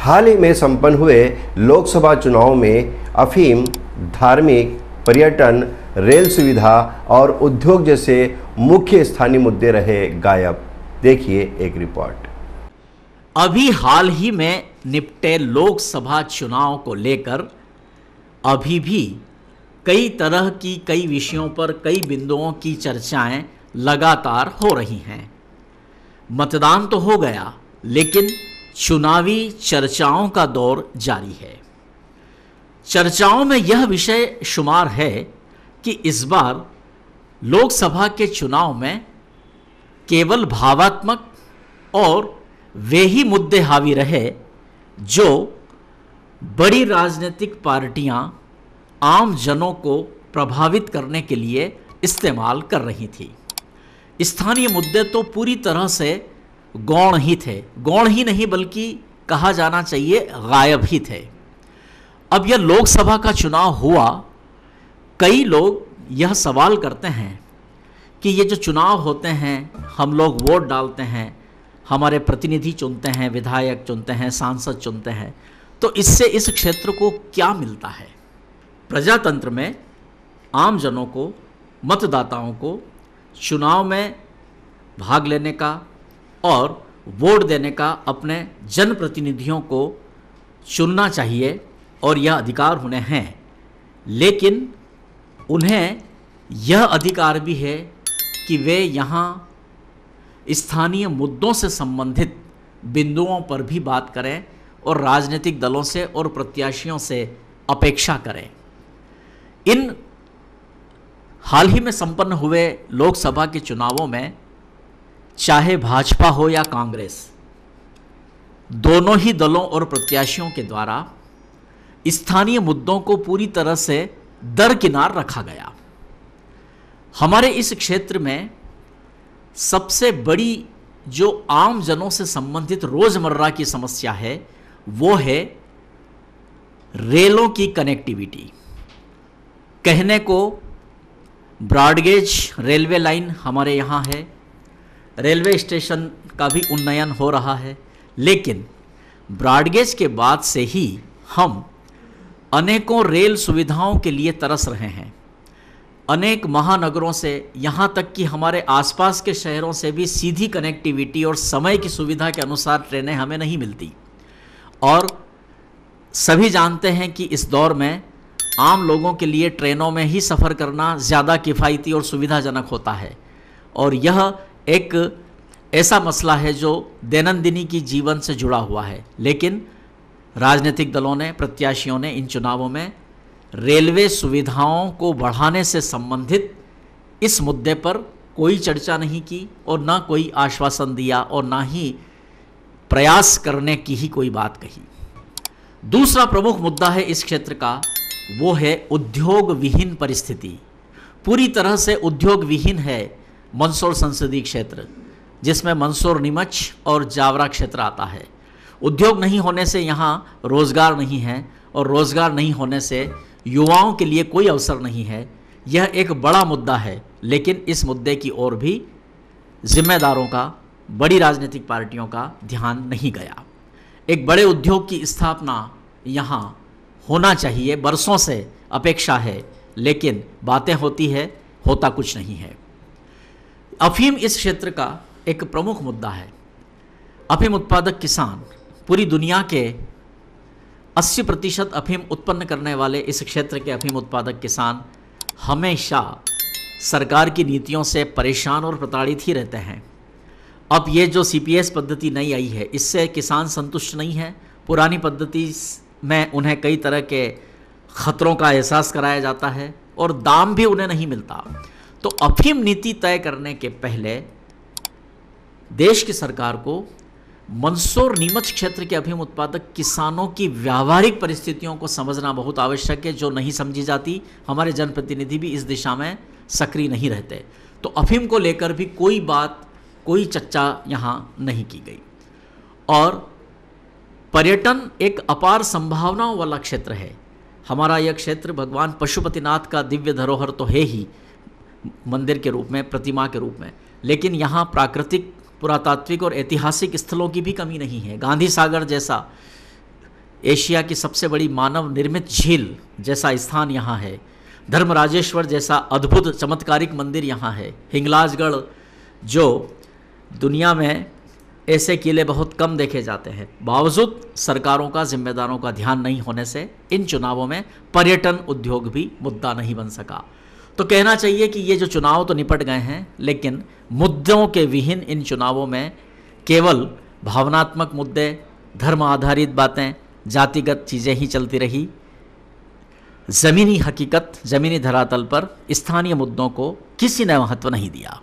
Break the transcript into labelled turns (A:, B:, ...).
A: हाल ही में संपन्न हुए लोकसभा चुनाव में अफीम, धार्मिक, पर्यटन, रेल सुविधा और उद्योग जैसे मुख्य स्थानीय मुद्दे रहे गायब। देखिए एक रिपोर्ट।
B: अभी हाल ही में निपटे लोकसभा चुनाव को लेकर अभी भी कई तरह की कई विषयों पर कई बिंदुओं की चर्चाएं लगातार हो रही हैं। मतदान तो हो गया, लेकिन चुनावी चर्चाओं का दौर जारी है। चर्चाओं में यह विषय शुमार है कि इस बार लोकसभा के चुनाव में केवल भावात्मक और वे ही मुद्दे हावी रहे जो बड़ी राजनीतिक पार्टियां आम जनों को प्रभावित करने के लिए इस्तेमाल कर रही थी। स्थानीय मुद्दे तो पूरी तरह से गौण ही थे, गौण ही नहीं बल्कि कहा जाना चाहिए गायब ही थे। अब यह लोकसभा का चुनाव हुआ, कई लोग यह सवाल करते हैं कि ये जो चुनाव होते हैं, हम लोग वोट डालते हैं, हमारे प्रतिनिधि चुनते हैं, विधायक चुनते हैं, सांसद चुनते हैं, तो इससे इस क्षेत्र को क्या मिलता है? प्रजातंत्र में आम जनों को, मतदाताओं को चुनाव में भाग लेने का और वोट देने का, अपने जनप्रतिनिधियों को चुनना चाहिए और यह अधिकार उन्हें हैं। लेकिन उन्हें यह अधिकार भी है कि वे यहाँ स्थानीय मुद्दों से संबंधित बिंदुओं पर भी बात करें और राजनीतिक दलों से और प्रत्याशियों से अपेक्षा करें। इन हाल ही में संपन्न हुए लोकसभा के चुनावों में चाहे भाजपा हो या कांग्रेस, दोनों ही दलों और प्रत्याशियों के द्वारा स्थानीय मुद्दों को पूरी तरह से दरकिनार रखा गया। हमारे इस क्षेत्र में सबसे बड़ी जो आम जनों से संबंधित रोजमर्रा की समस्या है वो है रेलों की कनेक्टिविटी। कहने को ब्रॉडगेज रेलवे लाइन हमारे यहाँ है, रेलवे स्टेशन का भी उन्नयन हो रहा है, लेकिन ब्रॉडगेज के बाद से ही हम अनेकों रेल सुविधाओं के लिए तरस रहे हैं। अनेक महानगरों से, यहाँ तक कि हमारे आसपास के शहरों से भी सीधी कनेक्टिविटी और समय की सुविधा के अनुसार ट्रेनें हमें नहीं मिलती। और सभी जानते हैं कि इस दौर में आम लोगों के लिए ट्रेनों में ही सफ़र करना ज़्यादा किफ़ायती और सुविधाजनक होता है। और यह एक ऐसा मसला है जो दैनंदिनी की जीवन से जुड़ा हुआ है। लेकिन राजनीतिक दलों ने, प्रत्याशियों ने इन चुनावों में रेलवे सुविधाओं को बढ़ाने से संबंधित इस मुद्दे पर कोई चर्चा नहीं की और ना कोई आश्वासन दिया और ना ही प्रयास करने की ही कोई बात कही। दूसरा प्रमुख मुद्दा है इस क्षेत्र का, वो है उद्योग विहीन परिस्थिति। पूरी तरह से उद्योग विहीन है मंदसौर संसदीय क्षेत्र, जिसमें मंदसौर, नीमच और जावरा क्षेत्र आता है। उद्योग नहीं होने से यहाँ रोज़गार नहीं है और रोज़गार नहीं होने से युवाओं के लिए कोई अवसर नहीं है। यह एक बड़ा मुद्दा है, लेकिन इस मुद्दे की ओर भी जिम्मेदारों का, बड़ी राजनीतिक पार्टियों का ध्यान नहीं गया। एक बड़े उद्योग की स्थापना यहाँ होना चाहिए, बरसों से अपेक्षा है, लेकिन बातें होती है, होता कुछ नहीं है। अफीम इस क्षेत्र का एक प्रमुख मुद्दा है। अफीम उत्पादक किसान, पूरी दुनिया के 80% अफीम उत्पन्न करने वाले इस क्षेत्र के अफीम उत्पादक किसान हमेशा सरकार की नीतियों से परेशान और प्रताड़ित ही रहते हैं। अब ये जो CPS पद्धति नई आई है, इससे किसान संतुष्ट नहीं है। पुरानी पद्धति में उन्हें कई तरह के खतरों का एहसास कराया जाता है और दाम भी उन्हें नहीं मिलता। तो अफीम नीति तय करने के पहले देश की सरकार को मंदसौर, नीमच क्षेत्र के अफीम उत्पादक किसानों की व्यावहारिक परिस्थितियों को समझना बहुत आवश्यक है, जो नहीं समझी जाती। हमारे जनप्रतिनिधि भी इस दिशा में सक्रिय नहीं रहते। तो अफीम को लेकर भी कोई बात, कोई चर्चा यहाँ नहीं की गई। और पर्यटन एक अपार संभावनाओं वाला क्षेत्र है। हमारा यह क्षेत्र भगवान पशुपतिनाथ का दिव्य धरोहर तो है ही, मंदिर के रूप में, प्रतिमा के रूप में, लेकिन यहाँ प्राकृतिक, पुरातात्विक और ऐतिहासिक स्थलों की भी कमी नहीं है। गांधी सागर जैसा एशिया की सबसे बड़ी मानव निर्मित झील जैसा स्थान यहाँ है, धर्मराजेश्वर जैसा अद्भुत चमत्कारिक मंदिर यहाँ है, हिंगलाजगढ़, जो दुनिया में ऐसे किले बहुत कम देखे जाते हैं, बावजूद सरकारों का, जिम्मेदारों का ध्यान नहीं होने से इन चुनावों में पर्यटन उद्योग भी मुद्दा नहीं बन सका। तो कहना चाहिए कि ये जो चुनाव तो निपट गए हैं, लेकिन मुद्दों के विहीन इन चुनावों में केवल भावनात्मक मुद्दे, धर्म आधारित बातें, जातिगत चीज़ें ही चलती रही। ज़मीनी हकीकत, ज़मीनी धरातल पर स्थानीय मुद्दों को किसी ने महत्व नहीं दिया।